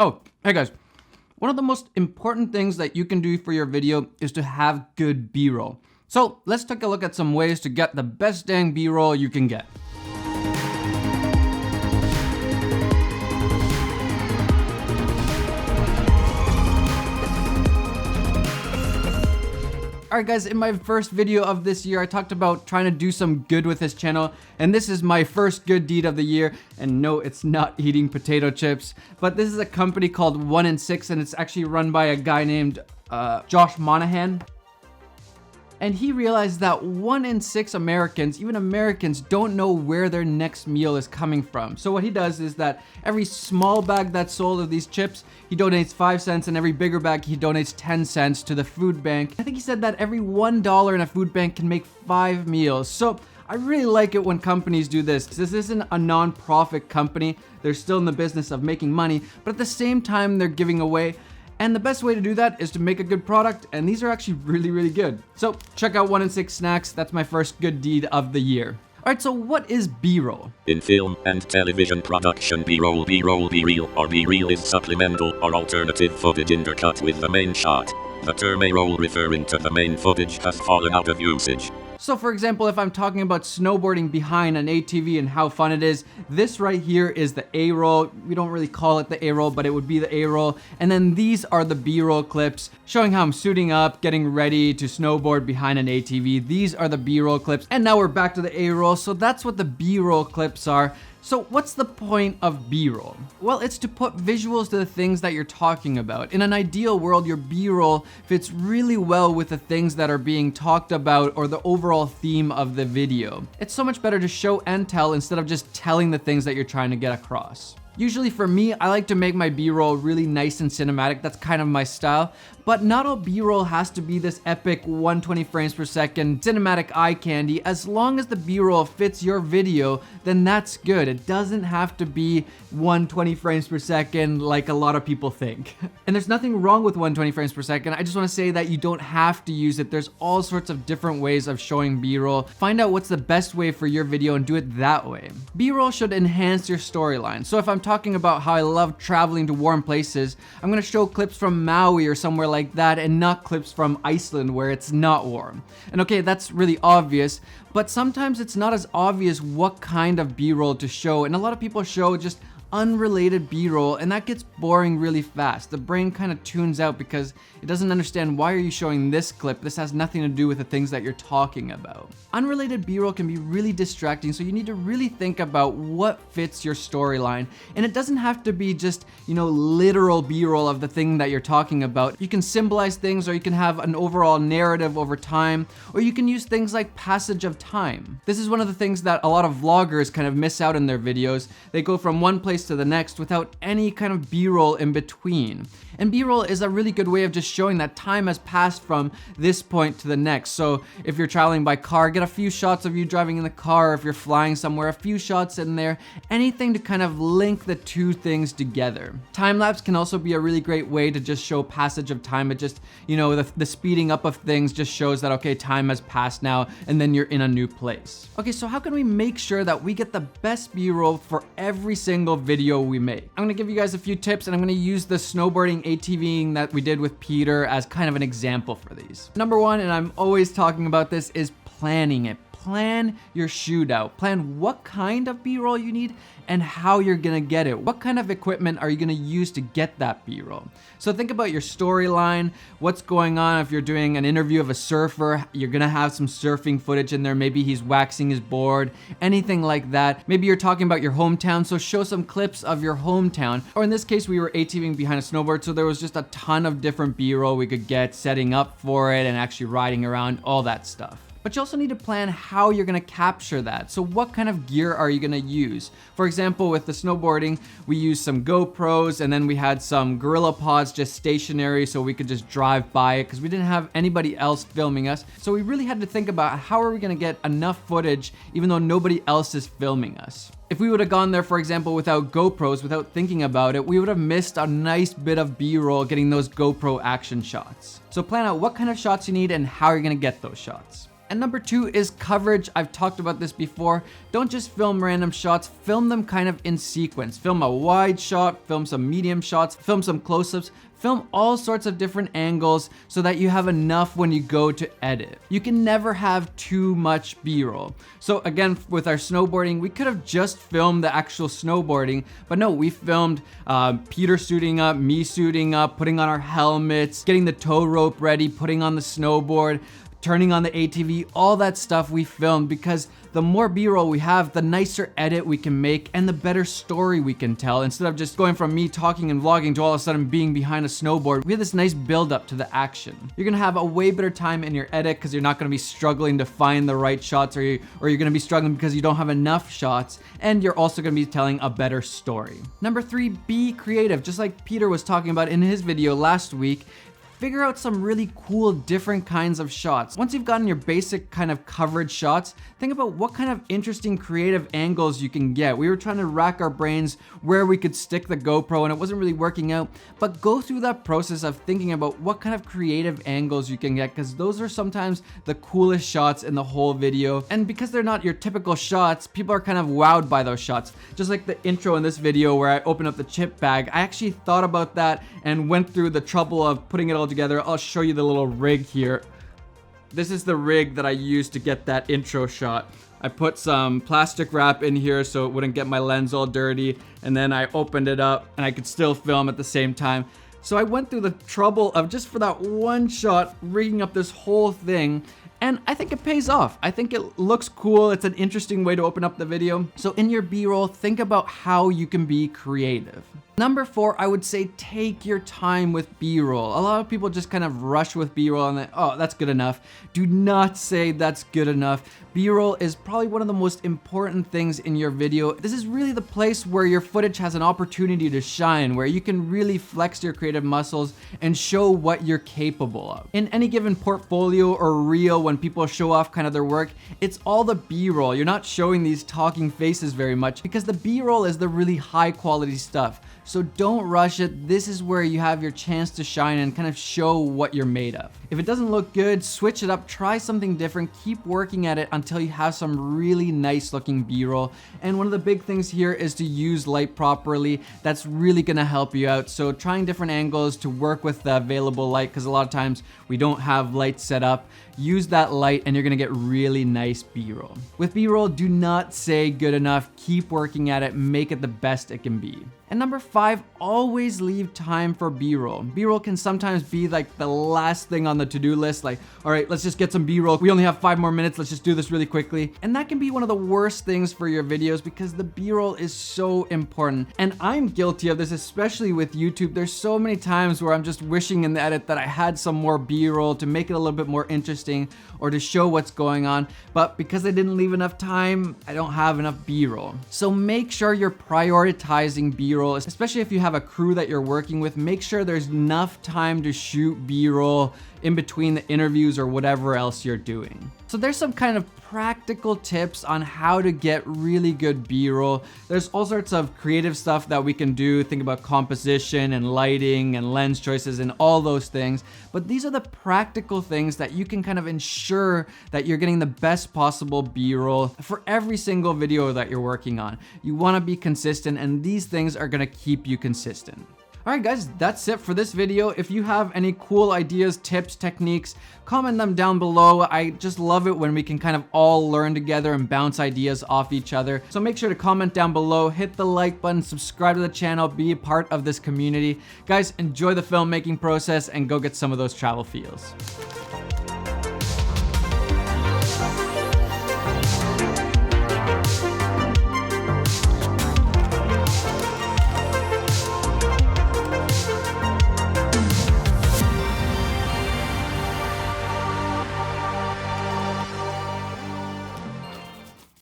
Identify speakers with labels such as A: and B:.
A: Oh, hey guys. One of the most important things that you can do for your video is to have good B-roll. So let's take a look at some ways to get the best dang B-roll you can get. Alright guys, in my first video of this year, I talked about trying to do some good with this channel, and this is my first good deed of the year. And no, it's not eating potato chips, but this is a company called 1 in 6, and it's actually run by a guy named Josh Monahan. And he realized that 1 in 6 Americans, even Americans, don't know where their next meal is coming from. So what he does is that every small bag that's sold of these chips, he donates 5 cents, and every bigger bag, he donates 10 cents to the food bank. I think he said that every $1 in a food bank can make 5 meals. So I really like it when companies do this. This isn't a non-profit company. They're still in the business of making money, but at the same time, they're giving away. And the best way to do that is to make a good product, and these are actually really good. So check out 1 in 6 Snacks. That's my first good deed of the year. Alright, so what is B-roll?
B: In film and television production, B-roll, B-reel, or B-reel is supplemental or alternative footage intercut with the main shot. The term A-roll referring to the main footage has fallen out of usage.
A: So for example, if I'm talking about snowboarding behind an ATV and how fun it is, this right here is the A-roll. We don't really call it the A-roll, but it would be the A-roll. And then these are the B-roll clips showing how I'm suiting up, getting ready to snowboard behind an ATV. These are the B-roll clips. And now we're back to the A-roll. So that's what the B-roll clips are. So what's the point of B-roll? Well, it's to put visuals to the things that you're talking about. In an ideal world, your B-roll fits really well with the things that are being talked about or the overall theme of the video. It's so much better to show and tell instead of just telling the things that you're trying to get across. Usually for me, I like to make my B-roll really nice and cinematic. That's kind of my style. But not all B-roll has to be this epic 120 frames per second cinematic eye candy. As long as the B-roll fits your video, then that's good. It doesn't have to be 120 frames per second like a lot of people think. And there's nothing wrong with 120 frames per second. I just want to say that you don't have to use it. There's all sorts of different ways of showing B-roll. Find out what's the best way for your video and do it that way. B-roll should enhance your storyline. So if I'm talking about how I love traveling to warm places, I'm going to show clips from Maui or somewhere like that and not clips from Iceland where it's not warm. And okay, that's really obvious, but sometimes it's not as obvious what kind of B-roll to show, and a lot of people show just unrelated B-roll, and that gets boring really fast. The brain kind of tunes out because it doesn't understand, why are you showing this clip? This has nothing to do with the things that you're talking about. Unrelated B-roll can be really distracting, so you need to really think about what fits your storyline. And it doesn't have to be just, literal B-roll of the thing that you're talking about. You can symbolize things, or you can have an overall narrative over time, or you can use things like passage of time. This is one of the things that a lot of vloggers kind of miss out in their videos. They go from one place to the next without any kind of B-roll in between. And B-roll is a really good way of just showing that time has passed from this point to the next. So if you're traveling by car, get a few shots of you driving in the car. If you're flying somewhere, a few shots in there. Anything to kind of link the two things together. Time-lapse can also be a really great way to just show passage of time. It just, the speeding up of things just shows that, okay, time has passed now, and then you're in a new place. Okay, so how can we make sure that we get the best B-roll for every single video we make? I'm gonna give you guys a few tips, and I'm gonna use the snowboarding ATVing that we did with Peter as kind of an example for these. Number one, and I'm always talking about this, is planning it. Plan your shoot out. Plan what kind of B-roll you need and how you're gonna get it. What kind of equipment are you gonna use to get that B-roll? So think about your storyline, what's going on. If you're doing an interview of a surfer, you're gonna have some surfing footage in there. Maybe he's waxing his board, anything like that. Maybe you're talking about your hometown, so show some clips of your hometown. Or in this case, we were ATVing behind a snowboard, so there was just a ton of different B-roll we could get, setting up for it and actually riding around, all that stuff. But you also need to plan how you're gonna capture that. So what kind of gear are you gonna use? For example, with the snowboarding, we used some GoPros, and then we had some Gorilla Pods just stationary so we could just drive by it because we didn't have anybody else filming us. So we really had to think about how are we gonna get enough footage even though nobody else is filming us. If we would have gone there, for example, without GoPros, without thinking about it, we would have missed a nice bit of B-roll getting those GoPro action shots. So plan out what kind of shots you need and how you're gonna get those shots. And number 2 is coverage. I've talked about this before. Don't just film random shots, film them kind of in sequence. Film a wide shot, film some medium shots, film some close-ups, film all sorts of different angles so that you have enough when you go to edit. You can never have too much B-roll. So again, with our snowboarding, we could have just filmed the actual snowboarding, but no, we filmed Peter suiting up, me suiting up, putting on our helmets, getting the tow rope ready, putting on the snowboard, turning on the ATV, all that stuff we filmed, because the more B-roll we have, the nicer edit we can make and the better story we can tell. Instead of just going from me talking and vlogging to all of a sudden being behind a snowboard, we have this nice build up to the action. You're gonna have a way better time in your edit because you're not gonna be struggling to find the right shots, or you're gonna be struggling because you don't have enough shots, and you're also gonna be telling a better story. Number 3, be creative. Just like Peter was talking about in his video last week, figure out some really cool different kinds of shots. Once you've gotten your basic kind of coverage shots, think about what kind of interesting creative angles you can get. We were trying to rack our brains where we could stick the GoPro and it wasn't really working out, but go through that process of thinking about what kind of creative angles you can get, because those are sometimes the coolest shots in the whole video. And because they're not your typical shots, people are kind of wowed by those shots. Just like the intro in this video where I open up the chip bag, I actually thought about that and went through the trouble of putting it all together. I'll show you the little rig here. This is the rig that I used to get that intro shot. I put some plastic wrap in here so it wouldn't get my lens all dirty, and then I opened it up and I could still film at the same time. So I went through the trouble of, just for that one shot, rigging up this whole thing, and I think it pays off. I think it looks cool. It's an interesting way to open up the video. So in your B-roll, think about how you can be creative. Number 4, I would say take your time with B-roll. A lot of people just kind of rush with B-roll and oh, that's good enough. Do not say that's good enough. B-roll is probably one of the most important things in your video. This is really the place where your footage has an opportunity to shine, where you can really flex your creative muscles and show what you're capable of. In any given portfolio or reel, when people show off kind of their work, it's all the B-roll. You're not showing these talking faces very much because the B-roll is the really high quality stuff. So don't rush it. This is where you have your chance to shine and kind of show what you're made of. If it doesn't look good, switch it up, try something different, keep working at it until you have some really nice looking B-roll. And one of the big things here is to use light properly. That's really gonna help you out. So trying different angles to work with the available light, because a lot of times we don't have light set up. Use that light and you're gonna get really nice B-roll. With B-roll, do not say good enough. Keep working at it, make it the best it can be. And number 5, always leave time for B-roll. B-roll can sometimes be like the last thing on the to-do list, like, all right, let's just get some B-roll. We only have 5 more minutes, let's just do this really quickly. And that can be one of the worst things for your videos because the B-roll is so important. And I'm guilty of this, especially with YouTube. There's so many times where I'm just wishing in the edit that I had some more B-roll to make it a little bit more interesting or to show what's going on. But because I didn't leave enough time, I don't have enough B-roll. So make sure you're prioritizing B-roll, especially if you have a crew that you're working with. Make sure there's enough time to shoot B-roll in between the interviews or whatever else you're doing. So there's some kind of practical tips on how to get really good B-roll. There's all sorts of creative stuff that we can do. Think about composition and lighting and lens choices and all those things. But these are the practical things that you can kind of ensure that you're getting the best possible B-roll for every single video that you're working on. You want to be consistent, and these things are going to keep you consistent. Alright guys, that's it for this video. If you have any cool ideas, tips, techniques, comment them down below. I just love it when we can kind of all learn together and bounce ideas off each other. So make sure to comment down below, hit the like button, subscribe to the channel, be a part of this community. Guys, enjoy the filmmaking process and go get some of those travel feels.